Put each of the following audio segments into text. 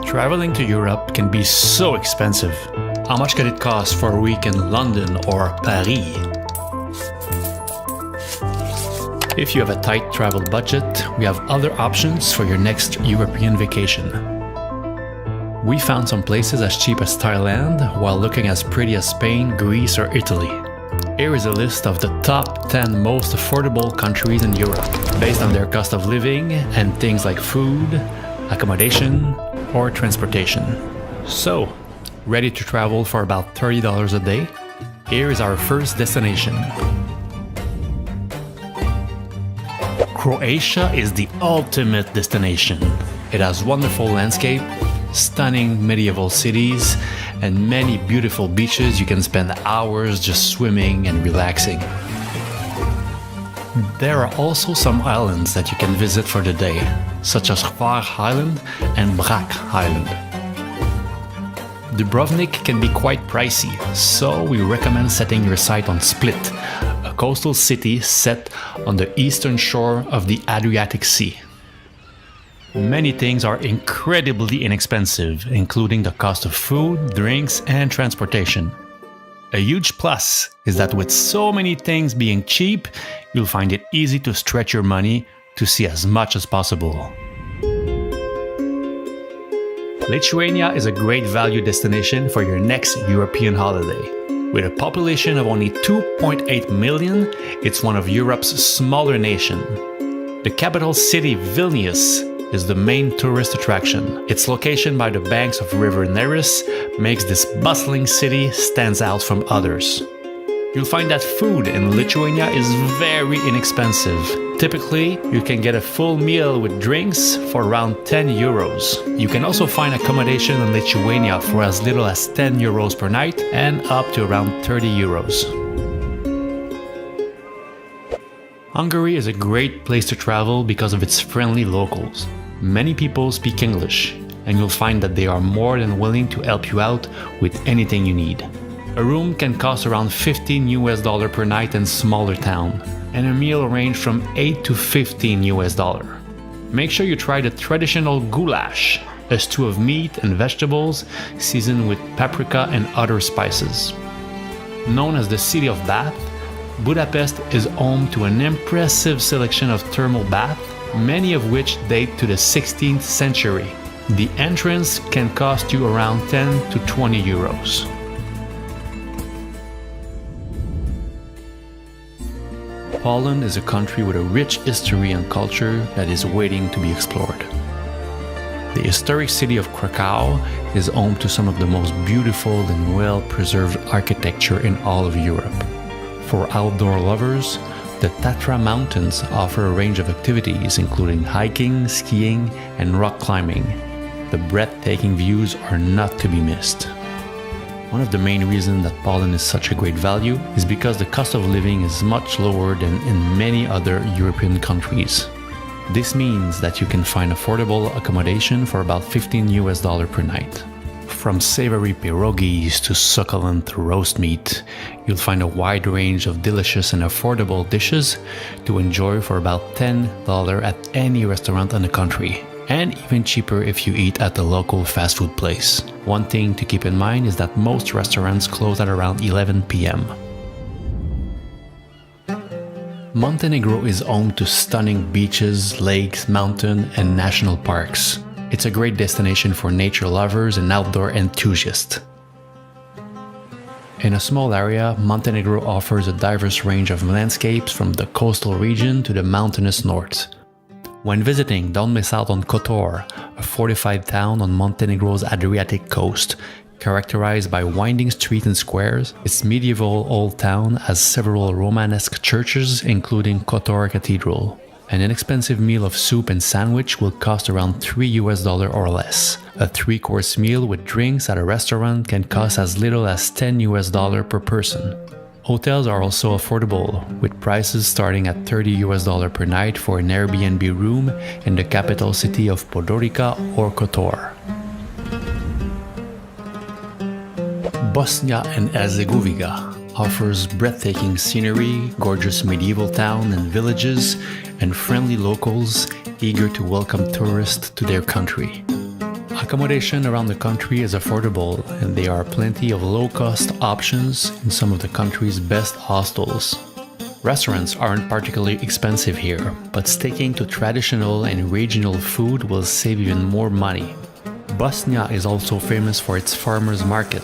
Traveling to Europe can be so expensive. How much could it cost for a week in London or Paris? If you have a tight travel budget, we have other options for your next European vacation. We found some places as cheap as Thailand, while looking as pretty as Spain, Greece, or Italy. Here is a list of the top 10 most affordable countries in Europe, based on their cost of living and things like food, accommodation, or transportation. So, ready to travel for about $30 a day? Here is our first destination. Croatia is the ultimate destination. It has wonderful landscape, stunning medieval cities, and many beautiful beaches you can spend hours just swimming and relaxing. There are also some islands that you can visit for the day, such as Hvar Island and Brač Island. Dubrovnik can be quite pricey, so we recommend setting your sight on Split, a coastal city set on the eastern shore of the Adriatic Sea. Many things are incredibly inexpensive, including the cost of food, drinks, and transportation. A huge plus is that with so many things being cheap, you'll find it easy to stretch your money to see as much as possible. Lithuania is a great value destination for your next European holiday. With a population of only 2.8 million, it's one of Europe's smaller nations. The capital city, Vilnius, is the main tourist attraction. Its location by the banks of River Neris makes this bustling city stands out from others. You'll find that food in Lithuania is very inexpensive. Typically, you can get a full meal with drinks for around 10 euros. You can also find accommodation in Lithuania for as little as 10 euros per night and up to around 30 euros. Hungary is a great place to travel because of its friendly locals. Many people speak English, and you'll find that they are more than willing to help you out with anything you need. A room can cost around $15 per night in smaller town, and a meal range from $8 to $15. Make sure you try the traditional goulash, a stew of meat and vegetables seasoned with paprika and other spices. Known as the City of Bath, Budapest is home to an impressive selection of thermal baths, many of which date to the 16th century. The entrance can cost you around 10 to 20 euros. Poland is a country with a rich history and culture that is waiting to be explored. The historic city of Krakow is home to some of the most beautiful and well-preserved architecture in all of Europe. For outdoor lovers, the Tatra Mountains offer a range of activities including hiking, skiing, and rock climbing. The breathtaking views are not to be missed. One of the main reasons that Poland is such a great value is because the cost of living is much lower than in many other European countries. This means that you can find affordable accommodation for about $15 per night. From savory pierogies to succulent roast meat, you'll find a wide range of delicious and affordable dishes to enjoy for about $10 at any restaurant in the country, and even cheaper if you eat at the local fast food place. One thing to keep in mind is that most restaurants close at around 11 p.m. Montenegro is home to stunning beaches, lakes, mountains, and national parks. It's a great destination for nature lovers and outdoor enthusiasts. In a small area, Montenegro offers a diverse range of landscapes from the coastal region to the mountainous north. When visiting, don't miss out on Kotor, a fortified town on Montenegro's Adriatic coast. Characterized by winding streets and squares, its medieval old town has several Romanesque churches, including Kotor Cathedral. An inexpensive meal of soup and sandwich will cost around $3 or less. A 3-course meal with drinks at a restaurant can cost as little as $10 per person. Hotels are also affordable, with prices starting at $30 per night for an Airbnb room in the capital city of Podgorica or Kotor. Bosnia and Herzegovina offers breathtaking scenery, gorgeous medieval towns and villages, and friendly locals eager to welcome tourists to their country. Accommodation around the country is affordable, and there are plenty of low-cost options in some of the country's best hostels. Restaurants aren't particularly expensive here, but sticking to traditional and regional food will save even more money. Bosnia is also famous for its farmers market,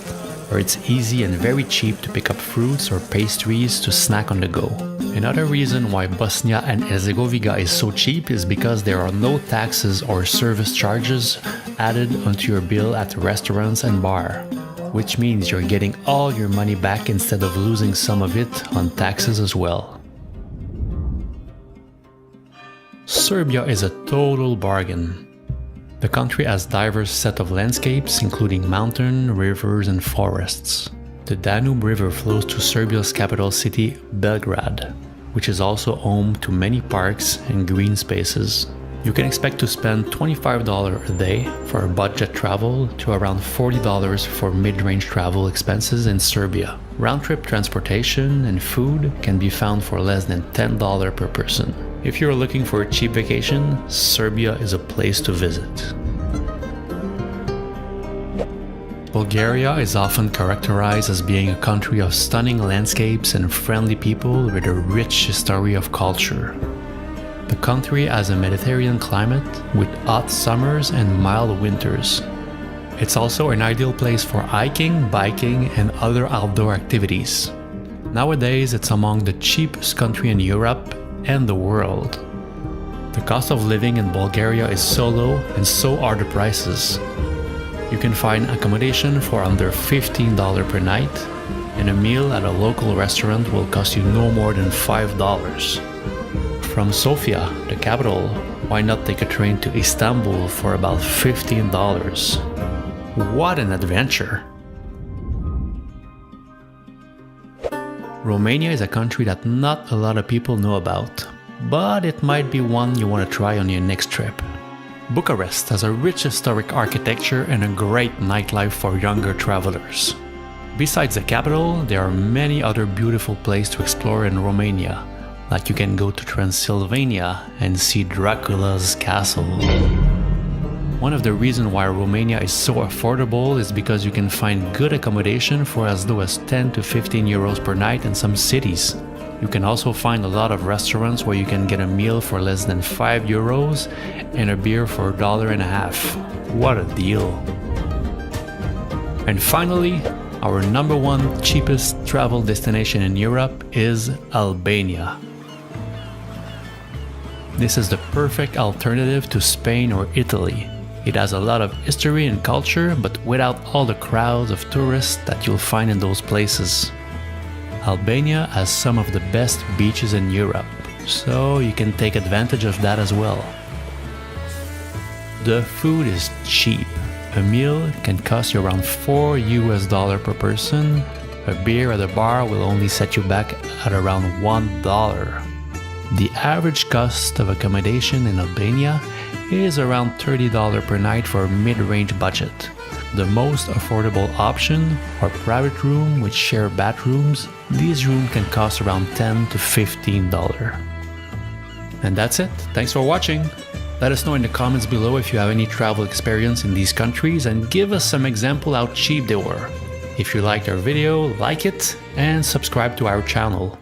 where it's easy and very cheap to pick up fruits or pastries to snack on the go. Another reason why Bosnia and Herzegovina is so cheap is because there are no taxes or service charges added onto your bill at restaurants and bar, which means you're getting all your money back instead of losing some of it on taxes as well. Serbia is a total bargain. The country has a diverse set of landscapes, including mountain, rivers, and forests. The Danube River flows to Serbia's capital city, Belgrade, which is also home to many parks and green spaces. You can expect to spend $25 a day for a budget travel to around $40 for mid-range travel expenses in Serbia. Round-trip transportation and food can be found for less than $10 per person. If you're looking for a cheap vacation, Serbia is a place to visit. Bulgaria is often characterized as being a country of stunning landscapes and friendly people with a rich history of culture. The country has a Mediterranean climate with hot summers and mild winters. It's also an ideal place for hiking, biking, and other outdoor activities. Nowadays, it's among the cheapest countries in Europe and the world. The cost of living in Bulgaria is so low, and so are the prices. You can find accommodation for under $15 per night, and a meal at a local restaurant will cost you no more than $5. From Sofia, the capital, why not take a train to Istanbul for about $15? What an adventure! Romania is a country that not a lot of people know about, but it might be one you want to try on your next trip. Bucharest has a rich historic architecture and a great nightlife for younger travelers. Besides the capital, there are many other beautiful places to explore in Romania, like you can go to Transylvania and see Dracula's castle. One of the reasons why Romania is so affordable is because you can find good accommodation for as low as 10 to 15 euros per night in some cities. You can also find a lot of restaurants where you can get a meal for less than 5 euros and a beer for $1.50. What a deal! And finally, our #1 cheapest travel destination in Europe is Albania. This is the perfect alternative to Spain or Italy. It has a lot of history and culture, but without all the crowds of tourists that you'll find in those places. Albania has some of the best beaches in Europe, so you can take advantage of that as well. The food is cheap. A meal can cost you around $4 per person. A beer at a bar will only set you back at around $1. The average cost of accommodation in Albania is around $30 per night for a mid-range budget. The most affordable option are private rooms with shared bathrooms. These rooms can cost around $10 to $15. And that's it. Thanks for watching. Let us know in the comments below if you have any travel experience in these countries and give us some example how cheap they were. If you liked our video, like it and subscribe to our channel.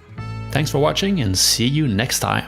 Thanks for watching and see you next time.